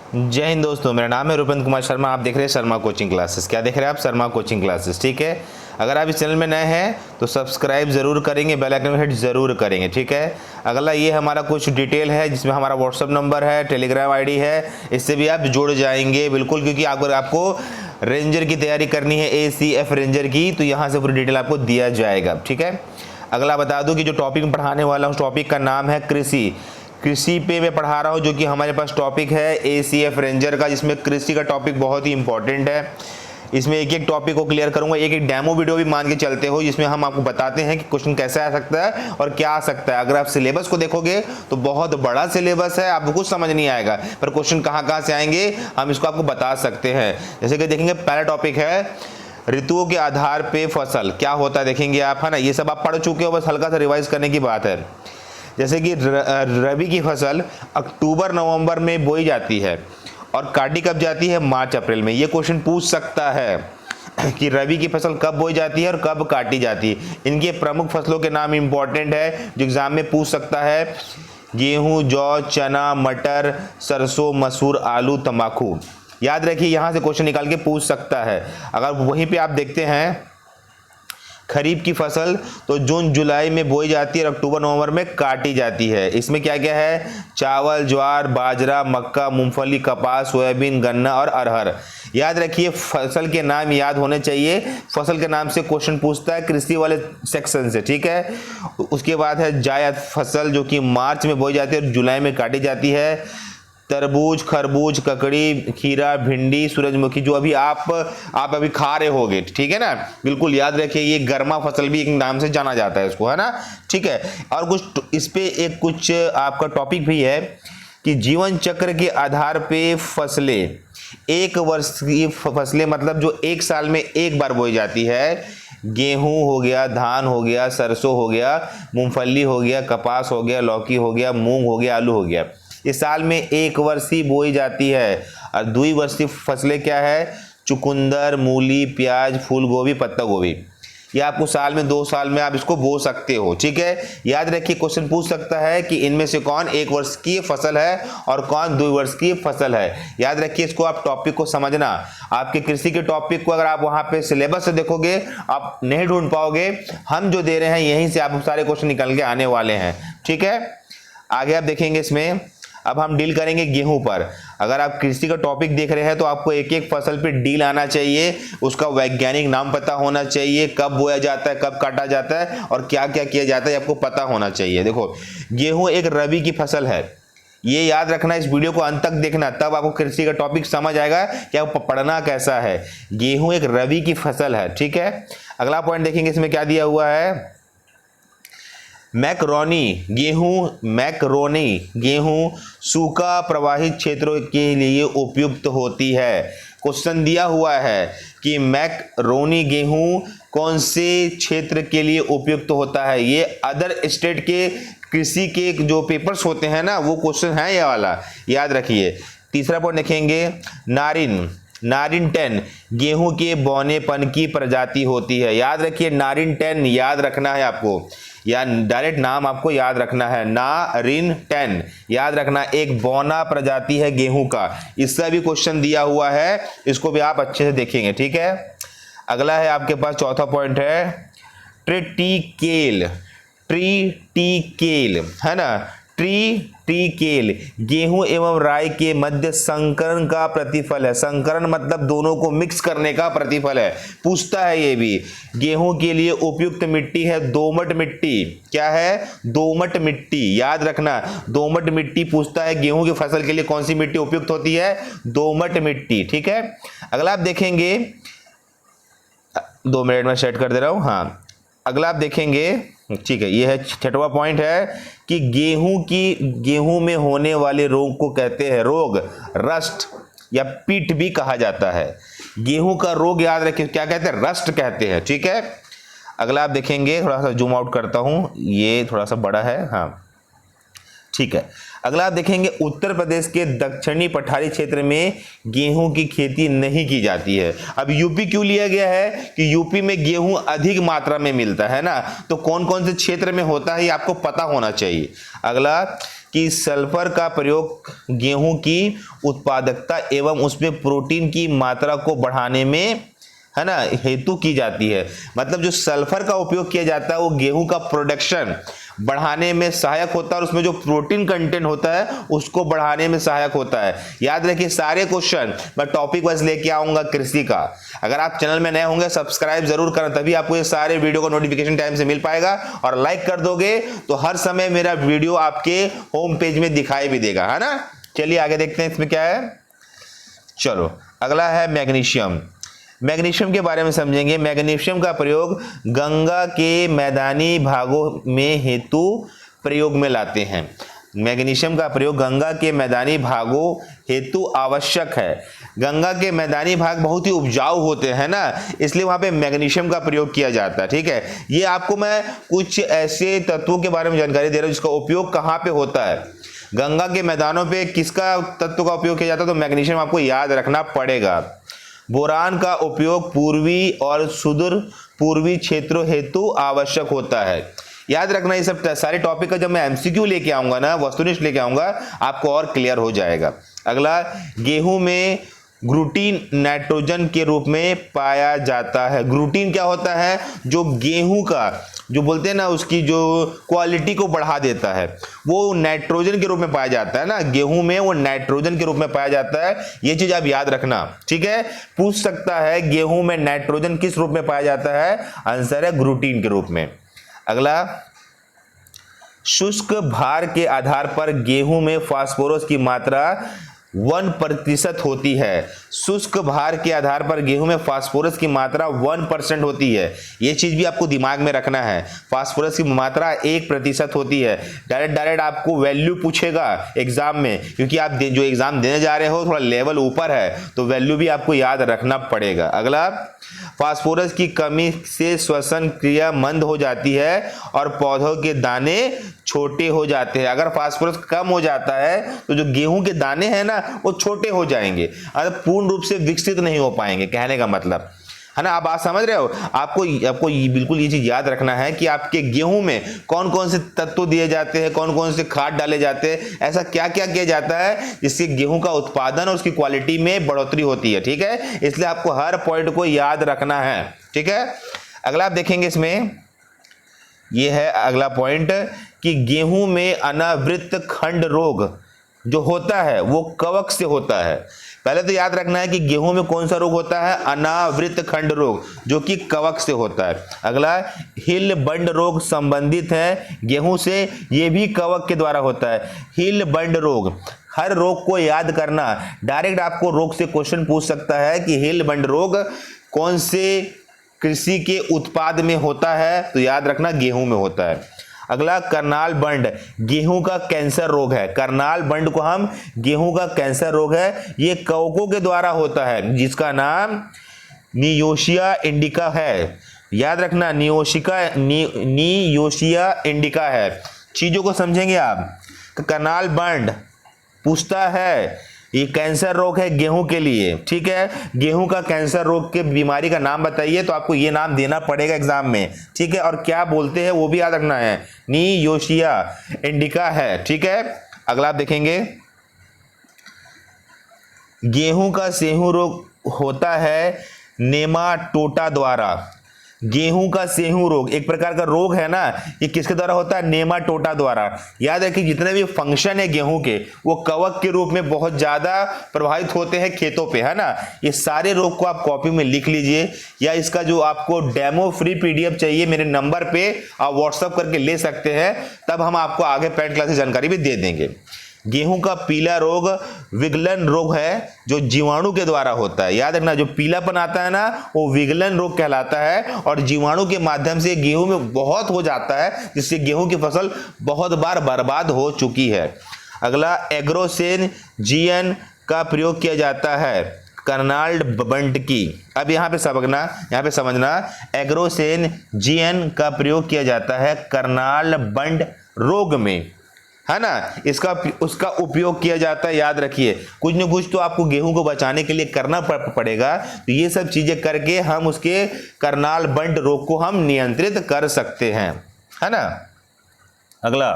जय हिंद दोस्तों, मेरा नाम है रुपेंद्र कुमार शर्मा। आप देख रहे हैं शर्मा कोचिंग क्लासेस। क्या देख रहे हैं आप? Sharma coaching classes. ठीक है, अगर आप इस चैनल में नए हैं तो सब्सक्राइब ज़रूर करेंगे, बेल आइकन में हिट ज़रूर करेंगे। ठीक है, अगला ये हमारा कुछ डिटेल है जिसमें हमारा व्हाट्सअप नंबर है, टेलीग्राम आईडी है, इससे भी आप जुड़ जाएंगे बिल्कुल, क्योंकि अगर आपको रेंजर की तैयारी करनी है, ACF रेंजर की, तो यहाँ से पूरी डिटेल आपको दिया जाएगा। ठीक है, अगला बता दूँ कि जो टॉपिक में पढ़ाने वाला हूँ, टॉपिक का नाम है कृषि पे मैं पढ़ा रहा हूँ, जो कि हमारे पास टॉपिक है ACF रेंजर का, जिसमें कृषि का टॉपिक बहुत ही इंपॉर्टेंट है। इसमें एक एक टॉपिक को क्लियर करूंगा, एक एक डेमो वीडियो भी मान के चलते हो, जिसमें हम आपको बताते हैं कि क्वेश्चन कैसे आ सकता है और क्या आ सकता है। अगर आप सिलेबस को देखोगे तो बहुत बड़ा सिलेबस है, आपको कुछ समझ नहीं आएगा, पर क्वेश्चन कहाँ से आएंगे हम इसको आपको बता सकते हैं। जैसे कि देखेंगे, पहला टॉपिक है ऋतुओं के आधार पे फसल क्या होता है, देखेंगे आप, है ना। ये सब आप पढ़ चुके हो, बस हल्का सा रिवाइज करने की बात है। जैसे कि रबी की फसल अक्टूबर नवंबर में बोई जाती है और काटी कब जाती है? मार्च अप्रैल में। ये क्वेश्चन पूछ सकता है कि रबी की फसल कब बोई जाती है और कब काटी जाती है। इनके प्रमुख फसलों के नाम इंपॉर्टेंट है जो एग्जाम में पूछ सकता है। गेहूं, जौ, चना, मटर, सरसों, मसूर, आलू, तंबाकू। याद रखिए, यहां से क्वेश्चन निकाल के पूछ सकता है। अगर वहीं पे आप देखते हैं खरीफ की फसल, तो जून जुलाई में बोई जाती है और अक्टूबर नवंबर में काटी जाती है। इसमें क्या क्या है? चावल, ज्वार, बाजरा, मक्का, मूंगफली, कपास, सोयाबीन, गन्ना और अरहर। याद रखिए, फसल के नाम याद होने चाहिए। फसल के नाम से क्वेश्चन पूछता है कृषि वाले सेक्शन से। ठीक है, उसके बाद है जायद फसल, जो कि मार्च में बोई जाती है और जुलाई में काटी जाती है। तरबूज, खरबूज, ककड़ी, खीरा, भिंडी, सूरजमुखी, जो अभी आप अभी खा रहे होगे। ठीक है ना, बिल्कुल याद रखिए, ये गर्मा फसल भी एक नाम से जाना जाता है इसको, है ना। ठीक है, और कुछ इस पे एक कुछ आपका टॉपिक भी है कि जीवन चक्र के आधार पे फसलें, एक वर्ष की फसलें, मतलब जो एक साल में एक बार बोई जाती है। गेहूं हो गया, धान हो गया, सरसों हो गया, मूंगफली हो गया, कपास हो गया, लौकी हो गया, मूंग हो गया, आलू हो गया। इस साल में एक वर्षीय बोई जाती है। और द्विवर्षीय फसलें क्या है? चुकंदर, मूली, प्याज, फूल गोभी, पत्ता गोभी। ये आपको साल में 2 साल में आप इसको बो सकते हो। ठीक है, याद रखिए, क्वेश्चन पूछ सकता है कि इनमें से कौन एक वर्ष की फसल है और कौन 2 वर्ष की फसल है। याद रखिए, इसको आप टॉपिक को समझना। आपके कृषि के टॉपिक को अगर आप वहां पे सिलेबस से देखोगे, आप नहीं ढूंढ पाओगे। हम जो दे रहे हैं यहीं से आप सारे क्वेश्चन निकल के आने वाले हैं। ठीक है, आगे आप देखेंगे, इसमें अब हम डील करेंगे गेहूं पर। अगर आप कृषि का टॉपिक देख रहे हैं तो आपको एक एक फसल पे डील आना चाहिए, उसका वैज्ञानिक नाम पता होना चाहिए, कब बोया जाता है, कब काटा जाता है और क्या क्या किया जाता है, आपको पता होना चाहिए। देखो, गेहूं एक रबी की फसल है, ये याद रखना। इस वीडियो को अंत तक देखना, तब आपको कृषि का टॉपिक समझ आएगा कि आपको पढ़ना कैसा है। गेहूं एक रबी की फसल है। ठीक है, अगला पॉइंट देखेंगे, इसमें क्या दिया हुआ है? मैक्रोनी गेहूं सूखा प्रवाहित क्षेत्रों के लिए उपयुक्त होती है। क्वेश्चन दिया हुआ है कि मैक्रोनी गेहूं कौन से क्षेत्र के लिए उपयुक्त होता है। ये अदर स्टेट के कृषि के जो पेपर्स होते हैं ना, वो क्वेश्चन है ये वाला, याद रखिए। तीसरा पॉइंट देखेंगे, नारिन 10 गेहूं के बौनेपन की प्रजाति होती है। याद रखिए, नारिन 10 याद रखना है आपको, या डायरेक्ट नाम आपको याद रखना है। नारिन 10 याद रखना, एक बौना प्रजाति है गेहूं का। इसका भी क्वेश्चन दिया हुआ है, इसको भी आप अच्छे से देखेंगे। ठीक है, अगला है आपके पास चौथा पॉइंट है ट्रिटिकेल, है ना। ट्रिटिकेल गेहूं एवं राई के मध्य संकरण का प्रतिफल है। संकरण मतलब दोनों को मिक्स करने का प्रतिफल है। पूछता है ये भी। गेहूं के लिए उपयुक्त मिट्टी है दोमट मिट्टी। क्या है? दोमट मिट्टी। याद रखना, दोमट मिट्टी पूछता है गेहूं की फसल के लिए कौन सी मिट्टी उपयुक्त होती है? दोमट मिट्टी। ठीक है, अगला आप देखेंगे, 2 मिनट में सेट कर दे रहा हूं। हाँ, अगला आप देखेंगे, ठीक है, ये है 6वां पॉइंट है कि गेहूं में होने वाले रोग को कहते हैं रोग रस्ट या पीट भी कहा जाता है। गेहूं का रोग याद रखिए, क्या कहते हैं? रस्ट कहते हैं। ठीक है, अगला आप देखेंगे, थोड़ा सा जूम आउट करता हूं, ये थोड़ा सा बड़ा है। हाँ, ठीक है, अगला आप देखेंगे, उत्तर प्रदेश के दक्षिणी पठारी क्षेत्र में गेहूं की खेती नहीं की जाती है। अब यूपी क्यों लिया गया है? कि यूपी में गेहूं अधिक मात्रा में मिलता है ना, तो कौन कौन से क्षेत्र में होता है ये आपको पता होना चाहिए। अगला, कि सल्फर का प्रयोग गेहूं की उत्पादकता एवं उसमें प्रोटीन की मात्रा को बढ़ाने में, है ना, हेतु की जाती है। मतलब जो सल्फर का उपयोग किया जाता है वो गेहूं का प्रोडक्शन बढ़ाने में सहायक होता है और उसमें जो प्रोटीन कंटेंट होता है उसको बढ़ाने में सहायक होता है। याद रखिए सारे क्वेश्चन मैं टॉपिक वाइज लेके आऊंगा कृषि का। अगर आप चैनल में नए होंगे सब्सक्राइब जरूर करें, तभी आपको ये सारे वीडियो का नोटिफिकेशन टाइम से मिल पाएगा। और लाइक कर दोगे तो हर समय मेरा वीडियो आपके होम पेज में दिखाई भी देगा, है ना। चलिए आगे देखते हैं इसमें क्या है। चलो अगला है मैग्नीशियम। मैग्नीशियम के बारे में समझेंगे। मैग्नीशियम का प्रयोग गंगा के मैदानी भागों में हेतु प्रयोग में लाते हैं। मैग्नीशियम का प्रयोग गंगा के मैदानी भागों हेतु आवश्यक है। गंगा के मैदानी भाग बहुत ही उपजाऊ होते हैं ना, इसलिए वहां पे मैग्नीशियम का प्रयोग किया जाता है। ठीक है, ये आपको मैं कुछ ऐसे तत्वों के बारे में जानकारी दे रहा हूं जिसका उपयोग कहां पे होता है। गंगा के मैदानों पे किसका तत्व का उपयोग किया जाता है, तो मैग्नीशियम आपको याद रखना पड़ेगा। बोरान का उपयोग पूर्वी और सुदूर पूर्वी क्षेत्रों हेतु आवश्यक होता है। याद रखना ये सब सारे टॉपिक का जब मैं एमसीक्यू लेके आऊंगा ना, वस्तुनिष्ठ लेके आऊंगा, आपको और क्लियर हो जाएगा। अगला, गेहूं में ग्लूटीन नाइट्रोजन के रूप में पाया जाता है। ग्लूटीन क्या होता है, जो गेहूं का जो बोलते हैं ना उसकी जो क्वालिटी को बढ़ा देता है, वो नाइट्रोजन के रूप में पाया जाता है ना। गेहूं में वो नाइट्रोजन के रूप में पाया जाता है, ये चीज आप याद रखना। ठीक है, पूछ सकता है गेहूं में नाइट्रोजन किस रूप में पाया जाता है, आंसर है ग्लूटीन के रूप में। अगला, शुष्क भार के आधार पर गेहूं में फास्फोरस की मात्रा 1% होती है। शुष्क भार के आधार पर गेहूं में फास्फोरस की मात्रा 1% होती है। यह चीज भी आपको दिमाग में रखना है। फास्फोरस की मात्रा 1% होती है। डायरेक्ट आपको वैल्यू पूछेगा एग्जाम में, क्योंकि आप जो एग्जाम देने जा रहे हो थोड़ा लेवल ऊपर है, तो वैल्यू भी आपको याद रखना पड़ेगा। अगला, फास्फोरस की कमी से श्वसन क्रिया मंद हो जाती है और पौधों के दाने छोटे हो जाते हैं। अगर फास्फोरस कम हो जाता है तो जो गेहूं के दाने हैं ना वो छोटे हो जाएंगे, पूर्ण रूप से विकसित नहीं हो पाएंगे, कहने का मतलब है ना। आप बात समझ रहे हो। आपको बिल्कुल ये चीज याद रखना है कि आपके गेहूं में कौन कौन से तत्व दिए जाते हैं, कौन कौन से खाद डाले जाते हैं, ऐसा क्या क्या किया जाता है जिससे गेहूं का उत्पादन और उसकी क्वालिटी में बढ़ोतरी होती है। ठीक है, इसलिए आपको हर पॉइंट को याद रखना है। ठीक है, अगला आप देखेंगे इसमें, यह है अगला पॉइंट कि गेहूं में अनावृत खंड रोग जो होता है वो कवक से होता है। पहले तो याद रखना है कि गेहूं में कौन सा रोग होता है, अनावृत खंड रोग, जो कि कवक से होता है। अगला, हिल बंड रोग संबंधित है गेहूं से, यह भी कवक के द्वारा होता है। हिल बंड रोग, हर रोग को याद करना। डायरेक्ट आपको रोग से क्वेश्चन पूछ सकता है कि हिल बंड रोग कौन से कृषि के उत्पाद में होता है, तो याद रखना गेहूं में होता है। अगला, करनाल बंड गेहूं का कैंसर रोग है। करनाल बंड को हम गेहूं का कैंसर रोग है, ये कवकों के द्वारा होता है जिसका नाम नियोशिया इंडिका है। याद रखना नियोशिया इंडिका है। चीजों को समझेंगे आप। करनाल बंड पूछता है, ये कैंसर रोग है गेहूं के लिए। ठीक है, गेहूं का कैंसर रोग के बीमारी का नाम बताइए, तो आपको ये नाम देना पड़ेगा एग्जाम में। ठीक है, और क्या बोलते हैं वो भी याद रखना है, नियोशिया इंडिका है। ठीक है, अगला आप देखेंगे, गेहूं का सेहू रोग होता है नेमाटोडा द्वारा। गेहूं का सेहू रोग एक प्रकार का रोग है ना, ये किसके द्वारा होता है, नेमाटोडा द्वारा। याद रखिए जितने भी फंक्शन है गेहूं के वो कवक के रूप में बहुत ज्यादा प्रभावित होते हैं खेतों पे, है ना। ये सारे रोग को आप कॉपी में लिख लीजिए, या इसका जो आपको डेमो फ्री पीडीएफ चाहिए मेरे नंबर पे आप व्हाट्सअप करके ले सकते हैं, तब हम आपको आगे पेड क्लास की जानकारी भी दे देंगे। गेहूं का पीला रोग विगलन रोग है, जो जीवाणु के द्वारा होता है। याद रखना, जो पीलापन आता है ना वो विगलन रोग कहलाता है, और जीवाणु के माध्यम से गेहूं में बहुत हो जाता है, जिससे गेहूं की फसल बहुत बार बर्बाद हो चुकी है। अगला, एग्रोसेन जीएन का प्रयोग किया जाता है करनाल बंड की। अब यहाँ पे समझना एग्रोसेन जीएन का प्रयोग किया जाता है करनाल बंड रोग में, है ना। उसका उपयोग किया जाता है। याद रखिए कुछ न कुछ तो आपको गेहूं को बचाने के लिए करना पड़ेगा, तो ये सब चीजें करके हम उसके करनाल बंड रोग को हम नियंत्रित कर सकते हैं, है ना। अगला,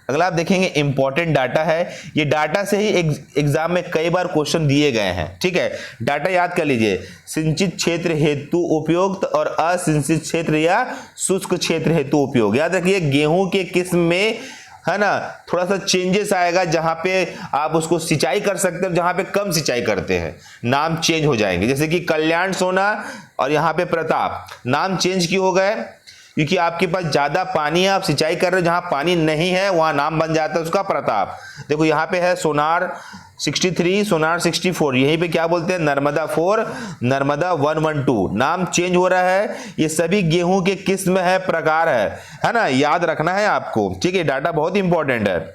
अगला आप देखेंगे इंपॉर्टेंट डाटा है। ये डाटा से ही एग्जाम में कई बार क्वेश्चन दिए गए हैं, ठीक है। डाटा याद कर लीजिए, सिंचित क्षेत्र हेतु उपयुक्त और असिंचित क्षेत्र या शुष्क क्षेत्र हेतु उपयोग। याद रखिए गेहूं के किस्म में है ना थोड़ा सा चेंजेस आएगा, जहां पे आप उसको सिंचाई कर सकते हैं, जहां पे कम सिंचाई करते हैं नाम चेंज हो जाएंगे। जैसे कि कल्याण सोना और यहाँ पे प्रताप, नाम चेंज क्यों हो गए? क्योंकि आपके पास ज्यादा पानी है, आप सिंचाई कर रहे हो, जहां पानी नहीं है वहां नाम बन जाता है उसका प्रताप। देखो यहाँ पे है सोनार 63, सोनार 64, यहीं पे क्या बोलते हैं नर्मदा 4, नर्मदा 112, नाम चेंज हो रहा है। ये सभी गेहूं के किस्म है, प्रकार है ना, याद रखना है आपको, ठीक है। डाटा बहुत इंपॉर्टेंट है।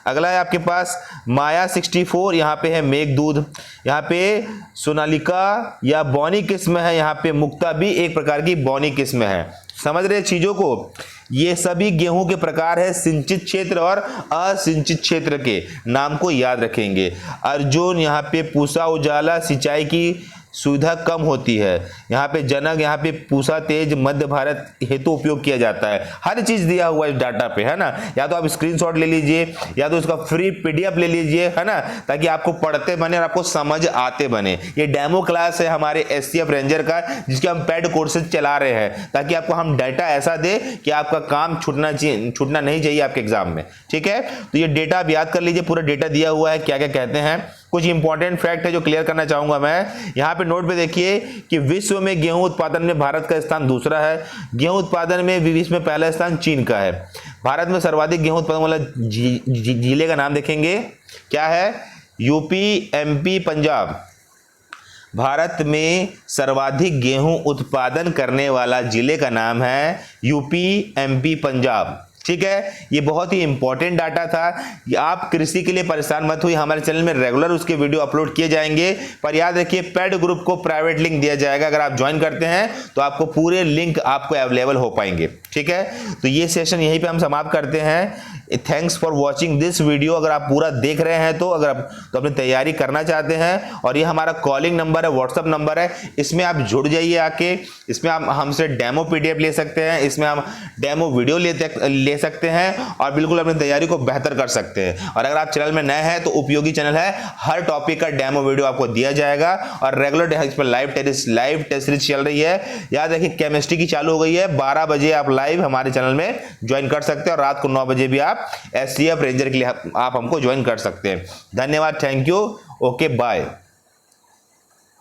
अगला है आपके पास माया 64, यहाँ पे है मेघदूत, यहाँ पे सोनालिका या बौनी किस्म है, यहाँ पे मुक्ता भी एक प्रकार की बौनी किस्म है। समझ रहे चीजों को? ये सभी गेहूं के प्रकार है, सिंचित क्षेत्र और असिंचित क्षेत्र के नाम को याद रखेंगे। अर्जुन, यहाँ पे पूसा उजाला, सिंचाई की सुविधा कम होती है। यहाँ पे जनक, यहाँ पे पूसा तेज मध्य भारत हेतु उपयोग किया जाता है। हर चीज दिया हुआ है इस डाटा पे, है ना। या तो आप स्क्रीनशॉट ले लीजिए या तो इसका फ्री पीडीएफ ले लीजिए, है ना, ताकि आपको पढ़ते बने और आपको समझ आते बने। ये डेमो क्लास है हमारे एसटीएफ रेंजर का, जिसके हम पेड कोर्सेज चला रहे हैं, ताकि आपको हम डाटा ऐसा दे कि आपका काम छूटना नहीं चाहिए आपके एग्जाम में, ठीक है। तो ये डेटा आप याद कर लीजिए, पूरा डेटा दिया हुआ है, क्या क्या कहते हैं। कुछ इंपॉर्टेंट फैक्ट है जो क्लियर करना चाहूंगा मैं। यहाँ पे नोट पे देखिए कि विश्व में गेहूं उत्पादन में भारत का स्थान दूसरा है। गेहूं उत्पादन में विश्व में पहला स्थान चीन का है। भारत में सर्वाधिक गेहूं उत्पादन वाला जिले का नाम देखेंगे, क्या है? UP, MP, Punjab. भारत में सर्वाधिक गेहूं उत्पादन करने वाला जिले का नाम है यूपी, एमपी, पंजाब, ठीक है। ये बहुत ही इंपॉर्टेंट डाटा था। आप कृषि के लिए परेशान मत हुई, हमारे चैनल में रेगुलर उसके वीडियो अपलोड किए जाएंगे, पर याद रखिए पेड ग्रुप को प्राइवेट लिंक दिया जाएगा। अगर आप ज्वाइन करते हैं तो आपको पूरे लिंक आपको अवेलेबल हो पाएंगे, ठीक है। तो ये सेशन यहीं पे हम समाप्त करते हैं। Thanks for watching this video. अगर आप पूरा देख रहे हैं तो अगर आप तो अपनी तैयारी करना चाहते हैं, और ये हमारा कॉलिंग नंबर है, व्हाट्सअप नंबर है, इसमें आप जुड़ जाइए आके। इसमें आप हमसे डेमो पीडीएफ ले सकते हैं, इसमें हम डेमो वीडियो ले सकते हैं और बिल्कुल अपनी तैयारी को बेहतर कर सकते हैं। और अगर आप चैनल में नए हैं तो उपयोगी चैनल है, हर टॉपिक का डेमो वीडियो आपको दिया जाएगा और रेगुलर इस पर लाइव टेस्ट सीरीज चल रही है। याद रखिए केमिस्ट्री की चालू हो गई है, 12 बजे आप लाइव हमारे चैनल में ज्वाइन कर सकते हैं और रात को 9 बजे भी आप एसटीएफ रेंजर के लिए आप हमको ज्वाइन कर सकते हैं। धन्यवाद, थैंक यू, ओके, बाय।